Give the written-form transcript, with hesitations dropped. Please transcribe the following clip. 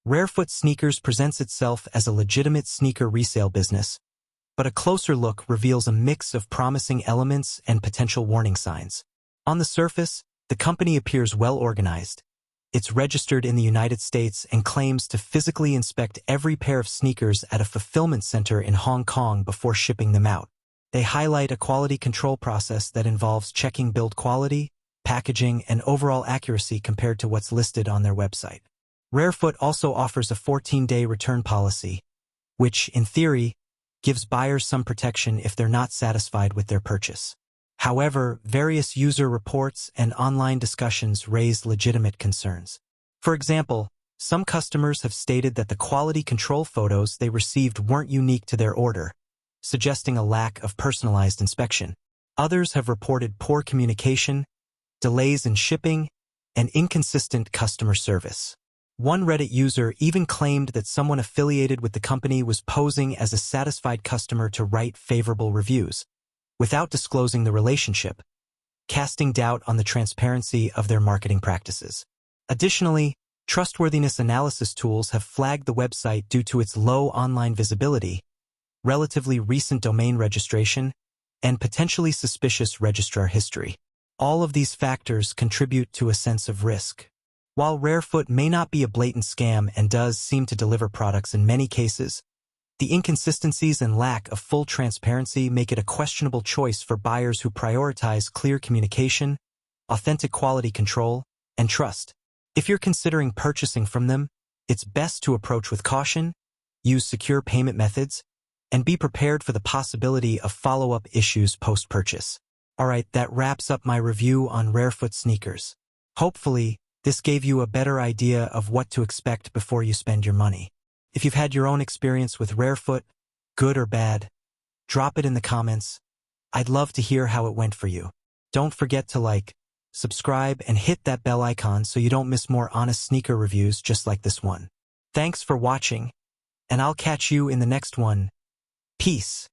Rarefoot Sneakers presents itself as a legitimate sneaker resale business, but a closer look reveals a mix of promising elements and potential warning signs. On the surface, the company appears well organized. It's registered in the United States and claims to physically inspect every pair of sneakers at a fulfillment center in Hong Kong before shipping them out. They highlight a quality control process that involves checking build quality, packaging, and overall accuracy compared to what's listed on their website. Rarefoot also offers a 14-day return policy, which, in theory, gives buyers some protection if they're not satisfied with their purchase. However, various user reports and online discussions raise legitimate concerns. For example, some customers have stated that the quality control photos they received weren't unique to their order, suggesting a lack of personalized inspection. Others have reported poor communication, delays in shipping, and inconsistent customer service. One Reddit user even claimed that someone affiliated with the company was posing as a satisfied customer to write favorable reviews, without disclosing the relationship, casting doubt on the transparency of their marketing practices. Additionally, trustworthiness analysis tools have flagged the website due to its low online visibility, relatively recent domain registration, and potentially suspicious registrar history. All of these factors contribute to a sense of risk. While Rarefoot may not be a blatant scam and does seem to deliver products in many cases, the inconsistencies and lack of full transparency make it a questionable choice for buyers who prioritize clear communication, authentic quality control, and trust. If you're considering purchasing from them, it's best to approach with caution, use secure payment methods, and be prepared for the possibility of follow-up issues post-purchase. Alright, that wraps up my review on Rarefoot Sneakers. Hopefully, this gave you a better idea of what to expect before you spend your money. If you've had your own experience with Rarefoot, good or bad, drop it in the comments. I'd love to hear how it went for you. Don't forget to like, subscribe, and hit that bell icon so you don't miss more honest sneaker reviews just like this one. Thanks for watching, and I'll catch you in the next one. Peace.